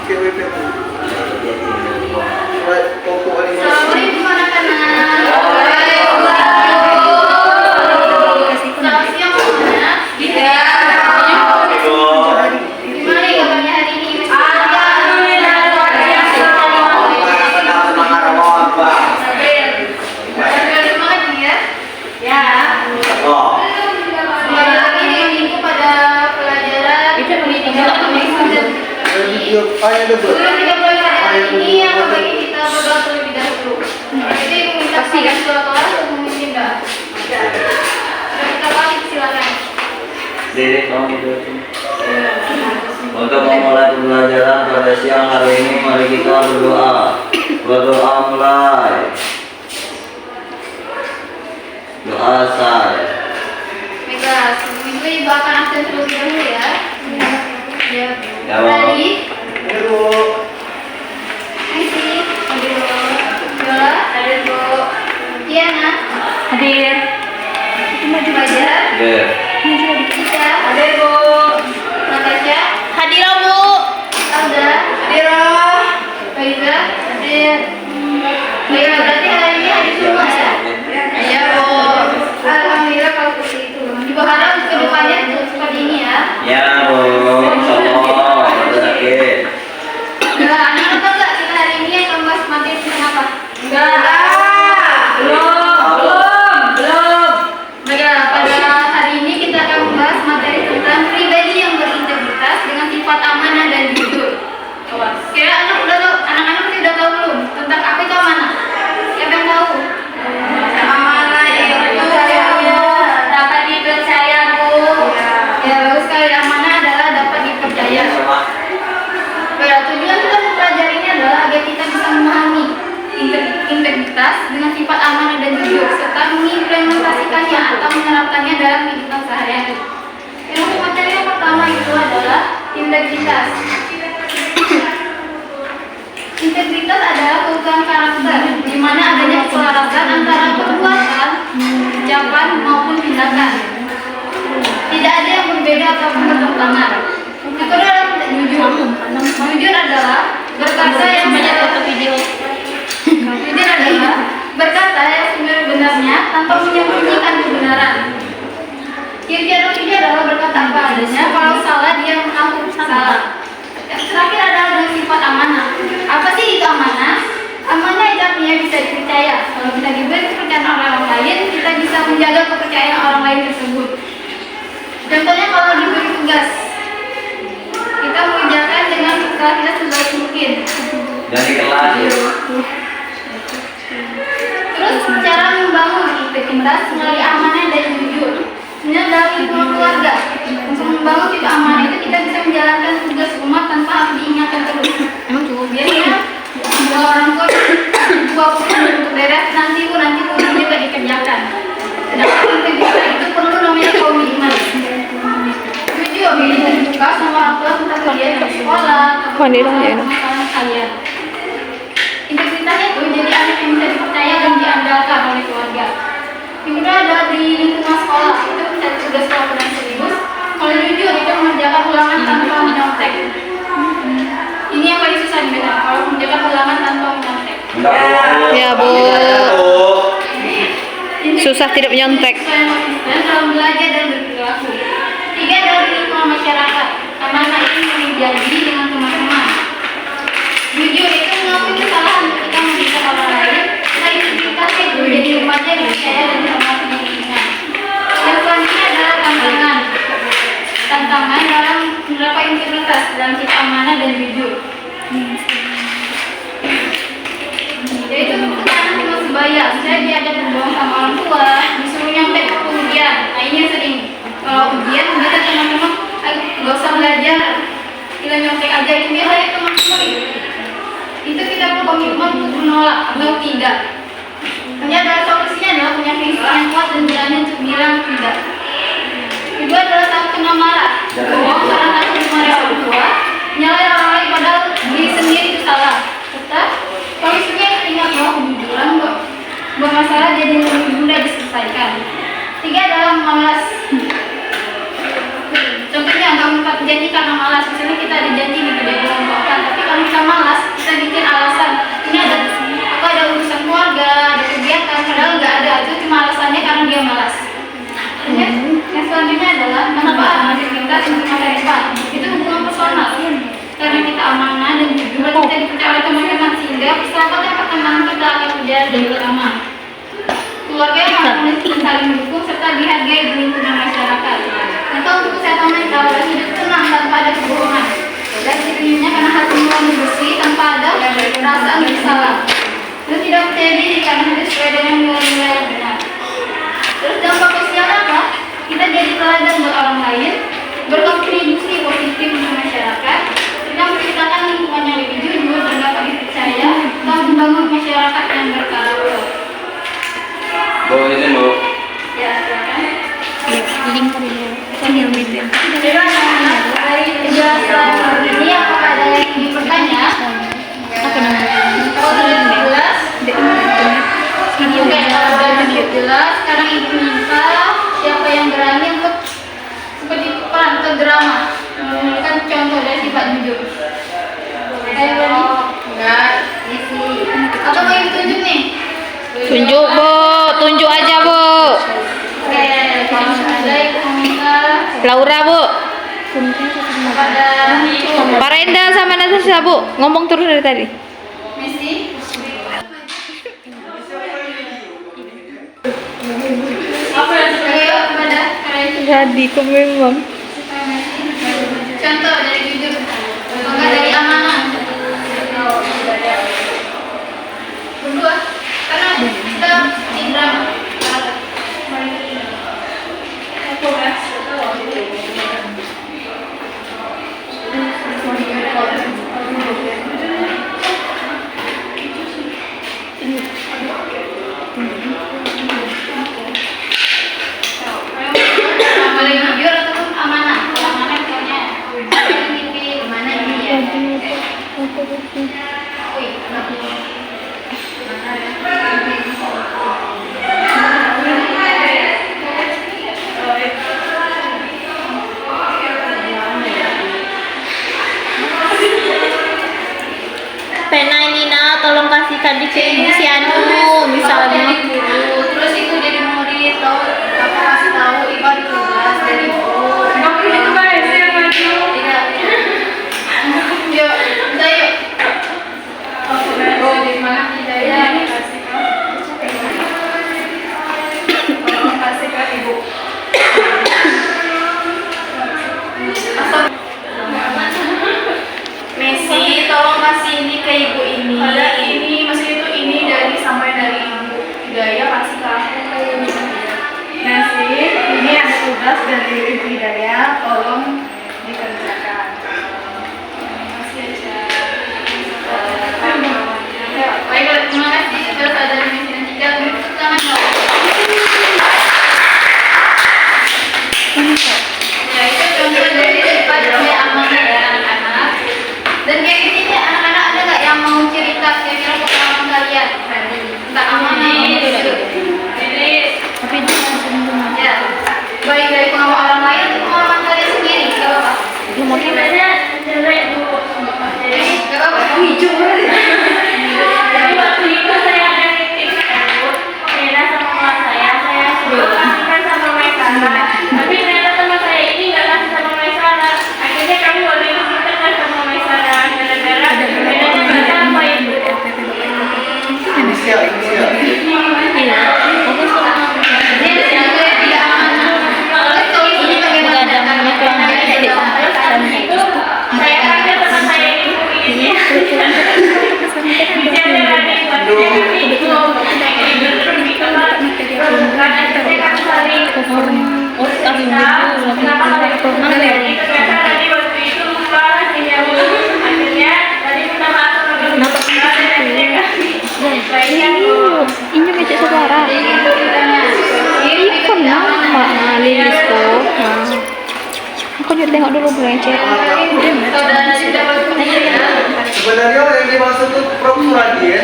Assalamualaikum anak-anak. Selamat siang semuanya. Gimana nih kabarnya hari ini? Semangat ya? Ya. Kembali lagi dengan Ibu pada pelajaran pendidikan dan sebelum kita mulai pelajaran ini, yang terbaik kita berdoa terlebih dahulu. Jadi Ibu minta kasih doa untuk memimpin doa. Sudah kita balik, silakan. Dede, kamu duduk. Untuk memulai pembelajaran pada siang hari ini, mari kita berdoa. Berdoa mulai. Doa saya. Baiklah, sebelum itu Ibu akan absen terlebih dahulu ya. Ya. Ya, Bu. Tadi. Isi. Hadir. Yola. Hadir, Bu. Tiana. Hadir. Fajar. Dede. Tika. Hadir, Bu. Natasha. Hadir, Bu. Alda. Hadir. Faiza. Hadir. Baiklah, berarti hari ini hadir semua ya. Iya, Bu. Alhamdulillah kalau seperti itu. Ibu harap ke depannya seperti ini ya. Ya, Bu. Insyaallah, ada sakit. Enggak, anak-anak tahu nggak kita hari ini akan bahas materi tentang apa? Enggak. Belum. Baiklah, pada hari ini kita akan membahas materi tentang pribadi yang berintegritas dengan sifat amanah dan jujur. Kira anak-anak pasti udah tahu belum tentang apa itu amanah? Siapa yang tahu? Amanah itu dapat dipercaya, Bu. Ya, bagus sekali. Amanah adalah dapat dipercaya. Baiklah, tujuan kita mempelajarinya adalah agar kita bisa memahami integritas dengan sifat amanah dan jujur serta mengimplementasikannya atau menerapkannya dalam kehidupan sehari-hari. Yang materi yang pertama itu adalah integritas. Integritas adalah keutuhan karakter, di mana adanya keselarasan antara perbuatan, ucapan maupun tindakan. Tidak ada yang berbeda ataupun bertentangan. Yang kedua adalah jujur. Jujur adalah berkata yang Jujur adalah berkata yang sebenarnya tanpa menyembunyikan kebenaran. Jujur adalah berkata apa adanya, kalau salah dia mengaku salah. Yang terakhir adalah dengan sifat amanah. Apa sih itu amanah? Amanah itu artinya bisa dipercaya. Kalau kita diberi kepercayaan orang lain, kita bisa menjaga kepercayaan orang lain tersebut. Contohnya kalau diberi tugas, kita mengerjakan dengan usaha kita sebaik mungkin. Dari kelas. Terus cara membangun integritas melalui amanah dan jujur. Sebenarnya dalam lingkungan keluarga, untuk membangun sifat amanah itu kita bisa menjalankan tugas rumah tanpa harus diingatkan terus. Biasanya dua orang tua dua untuk beres nanti juga dikerjakan. Sedangkan integritas itu perlu namanya komitmen. Jujur, terbuka sama orang tua tentang kalian di sekolah, masalah kalian. Integritasnya itu jadi anak yang bisa dipercaya dan diandalkan oleh keluarga. Yang kedua adalah di lingkungan sekolah, itu bisa tugas sekolah dengan serius. Kalau jujur itu mengerjakan ulangan tanpa menyontek. Ini yang paling susah dibedakan, kalau mengerjakan ulangan tanpa menyontek. Ya, Bu. Susah tidak menyontek. Dan dalam belajar dan berperilaku. Tiga adalah di lingkungan masyarakat. Amanah itu menjadi dengan teman-teman. Jujur itu mengakui kesalahan ketika merugikan orang lain. Nah, integritasnya itu jadi umatnya dipercaya dan dihormati di lingkungan. Yang selanjutnya adalah tantangan. Tantangan dalam menerapkan integritas dalam sifat amanah dan jujur. Yaitu anak cuma sebaya, misalnya dia ada berbohong sama orang tua, disuruh nyontek waktu ujian. Nah, ini yang sering. Kalau ujian kita teman-teman, gak usah belajar, kita nyontek aja. Itu biasanya teman-teman itu kita perlu komitmen untuk menolak atau tidak. Hanya adalah solusinya adalah punya prinsip yang kuat dan berani untuk bilang tidak. Kedua adalah tak kena marah. Bohong karena takut dimarahi orang tua, menyalahi orang lain padahal diri sendiri itu salah. Tetap solusinya ingat bahwa kejujuran bermasalah jadi lebih mudah diselesaikan. Tiga adalah malas. Contohnya nggak menepati janji karena malas. Misalnya kita ada janji nih kerja kelompok kan, tapi kalau amanah dan jujur, kita dipercaya oleh teman-teman sehingga persahabatan dan pertemanan kita akan berjalan dengan aman. Keluarga yang harmonis dan saling mendukung serta dihargai di lingkungan masyarakat. Maka untuk kesehatan mental dan hidup tenang tanpa ada kebohongan. Dan sebenarnya karena hati nurani bersih tanpa ada perasaan bersalah. Dan tidak percaya diri karena hidup sesuai dengan nilai-nilai yang benar. Terus dampak sosial apa? Kita jadi teladan buat orang lain, berkontribusi positif untuk masyarakat, dan menciptakan lingkungan yang lebih jujur dan dapat dipercaya, dan membangun masyarakat yang berkarakter. Bu, izin Bu. Ya, silakan. Link dulu. Sambil meeting. Terima kasih. Hari penjelasan hari ini apakah ada yang ingin bertanya? Apa namanya? Kalau sudah jelas, oke, kalau sudah jelas, sekarang ibu minta siapa yang berani untuk seperti peran atau drama memberikan contoh dari sifat jujur. Saya berani? Enggak, isi. Atau mau ibu tunjuk nih? Tunjuk Bu, tunjuk aja Bu. Oke, kalau ada ibu meminta Laura Bu. kepada Pak Renda sama Natasha Bu, ngomong terus dari tadi. Messi. Apa yang saya kepada kalian? Jadi kok memang. Contoh dari jujur, enggak dari amanah. Berdua, karena kita di drama. Paling jujur ataupun amanah. Kalau amanah misalnya paling mimpi kemana ini ya? Wih, Pena ini nak, tolong kasihkan di Ibu si Anu misalnya. jadi guru, terus itu jadi murid, tahu apa kasih tahu ibu di kelas dari guru. Tidak. Yuk, kita yuk. Oh, di mana kita ya? Kasih ke ibu. Messi, tolong kasih ini ke ibu ini. Ada ini, maksud itu ini dari sampai dari ibu Hidayah kasih ke aku. Messi, ini ada tugas dari ibu Hidayah, tolong dikerjakan. Terima kasih ya. Baiklah, terima kasih. Terus ada Messi dan Cica, tepuk tangan dong. Ya, itu contoh dari sifat yang amanah ya anak-anak. Dan kayak gini nih anak-anak ada nggak yang mau cerita kira-kira pengalaman kalian tentang amanah ini dulu? Tapi jangan Ya, baik dari pengalaman orang lain atau pengalaman kalian sendiri, nggak apa-apa. mungkin Nggak apa-apa. Hijau banget. Jadi waktu itu saya ada titik tersebut, beda sama teman saya sudah kasihkan sama Maisara. Tapi ternyata teman saya ini nggak kasih sama Maisara. Akhirnya kami waktu itu kita kasih sama Maisara gara-gara bedanya kita apa itu? Inisial. Jadi yang gue tidak amanah. Kalau ini bagaimana? Saya panggil teman saya ini. Bicara lagi buat kami. Karena saya kan saling kenapa kalian itu ternyata tadi waktu itu lupa hasilnya akhirnya tadi minta maaf ini ngecek suara. Ikon nama Lilis tuh. Aku juga tengok dulu ngecek. Saudara sudah bagus ya. Sebenarnya yang dimaksud itu Prof Suradi ya.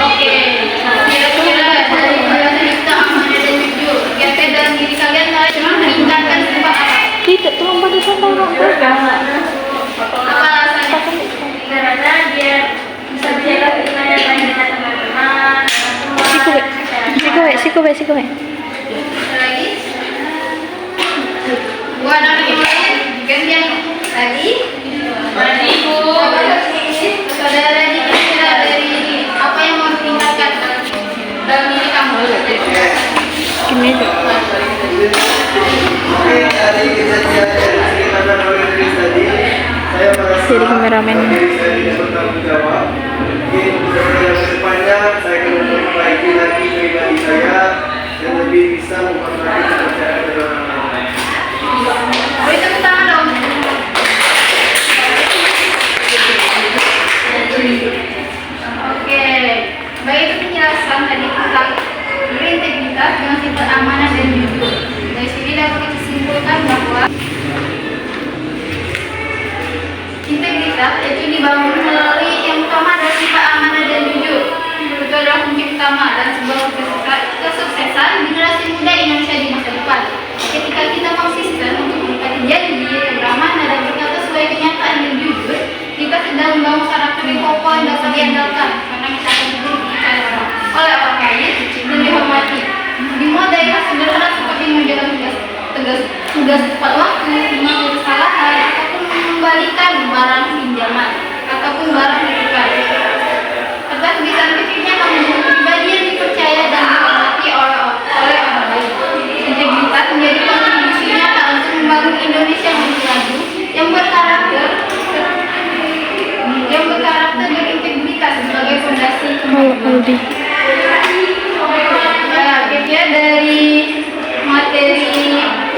Oke. Kira-kira dari penjelasan kita amanah dan jujur. Kira-kira dalam diri kalian meningkatkan sifat apa? Tidak, tolong bantu saya. Apa alasannya? karena dia bisa menjaga hubungan yang baik dengan teman-teman, Siko, Ada lagi? Buat anak yang lain, gantian tadi. Tadi Bu. Saudara dikira dari apa yang mau ditingkatkan dalam diri kamu. Gini tuh. Oke, tadi kita ceritakan oleh Chris tadi. Saya merasa Jadi kameramen. saya tidak bertanggung jawab. Mungkin yang kedepannya saya akan memperbaiki lagi pribadi saya dan lebih bisa memperbaiki kepercayaan dalam orang lain. Beri tepuk tangan dong. Oke, baik itu penjelasan tadi tentang berintegritas dengan sifat amanah dan jujur. Dari sini dapat kita simpulkan bahwa integritas itu dibangun melalui yang utama adalah sifat amanah dan jujur. Itu adalah kunci utama dan sebuah kesuksesan generasi muda Indonesia di masa depan. Ketika kita konsisten untuk mengingkari janji, beramanah dan berkata sesuai kenyataan dan jujur, kita sedang membangun karakter yang kokoh yang dapat diandalkan karena kita akan dipercaya oleh orang lain dan dihormati. Dimulai dari hal sederhana seperti menjalankan tugas tepat waktu, mengatur kesalahan, ataupun mengembalikan barang pinjaman ataupun barang titipan. Serta lebih saintifiknya menjadi pribadi yang dipercaya dan dihormati oleh orang lain. Integritas menjadi kontribusi nyata untuk membangun Indonesia yang lebih maju, yang berkarakter berintegritas sebagai fondasi Halo Aldi. Kira dari materi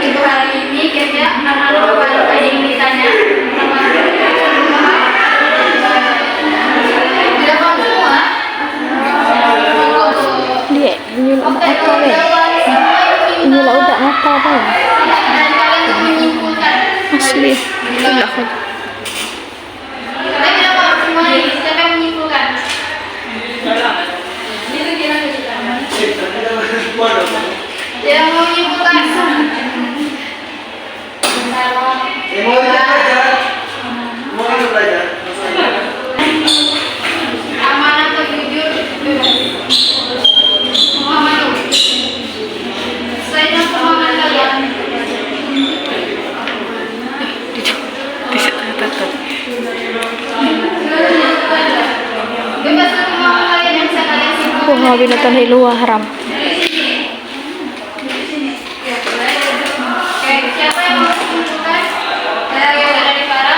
ibu hari ini, kira anak-anak ada yang ditanya sama tidak mau semua. Dia ini Oke, apa kalau weh? jawaban semua yang Ini minta lah udah apa apa ya? dan kalian untuk menyimpulkan. Asli. Udah kok. Kalian tidak mau semua nih, siapa yang menyimpulkan? Yang mau menyimpulkan? Mau belajar? Mau belajar? Amanah atau jujur? Muhammad. Saya dengan pemahaman kalian. Bebas dengan pemahaman kalian yang bisa kalian simpulkan. Wah, binatang luar haram. Oke, siapa yang mau menyimpulkan? Dari para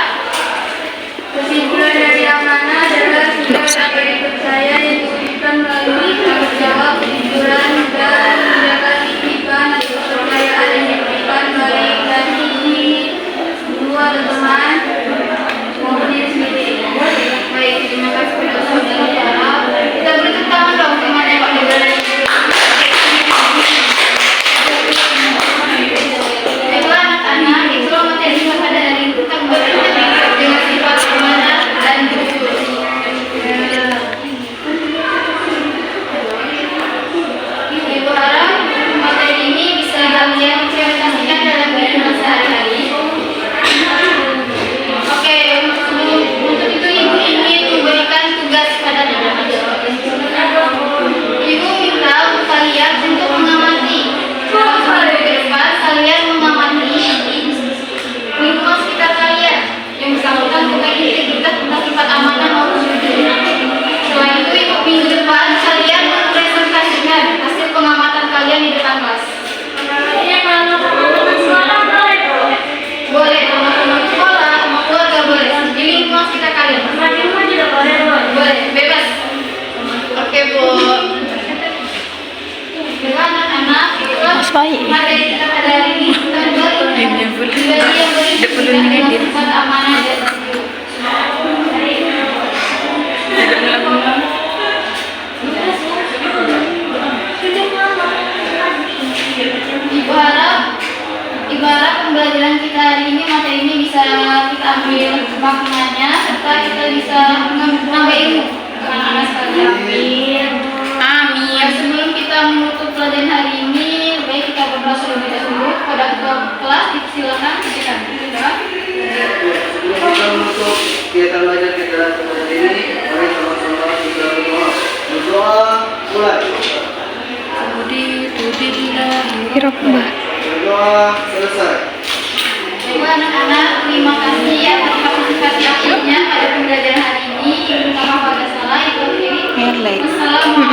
kesimpulan dari amanah adalah sikap yang dipercaya yang diwujudkan melalui tanggung jawab, kejujuran, dan menjaga titipan atau kepercayaan yang diberikan baik dari dua teman maupun diri sendiri. Baik, terima kasih saudara. Kita beri tepuk tangan dong teman yang Pak Dewa. Baiklah anak-anak, itulah materi pada hari ini tentang berintegritas dengan sifat amanah dan jujur. Ibu harap materi ini bisa kalian implementasikan dalam kehidupan sehari-hari. Oke, untuk itu ibu ingin memberikan tugas pada anak-anak. Ibu minta untuk kalian untuk mengamati. Selama ke depan kalian mengamati lingkungan sekitar kalian yang bersangkutan tentang integritas, tentang sifat amanah maupun jujur. Selain itu, minggu depan kalian mempresentasikan hasil pengamatan kalian di depan kelas. Boleh sama teman sekolah, sama keluarga boleh. Di lingkungan sekitar kalian. Boleh, bebas. Oke Bu. Dengan anak-anak itulah Mas baik. materi kita pada hari ini tentang pribadi yang berintegritas dengan sifat amanah dan jujur. Ibu harap pembelajaran kita hari ini, materi ini bisa kita ambil maknanya serta kita bisa menambah ilmu ke anak-anak sekalian. Amin. Sebelum kita menutup pelajaran hari ini, baik kita berdoa terlebih dahulu kepada ketua kelas. Silakan kita. Sebelum kita menutup kegiatan belajar kita hari ini, mari sama-sama kita berdoa. Berdoa mulai. Hirap mbak. Berdoa selesai. anak-anak, terima kasih atas partisipasi aktifnya pada pembelajaran hari ini. Ibu minta maaf atas salah, ibu akhiri. Hairlight. Wassalamualaikum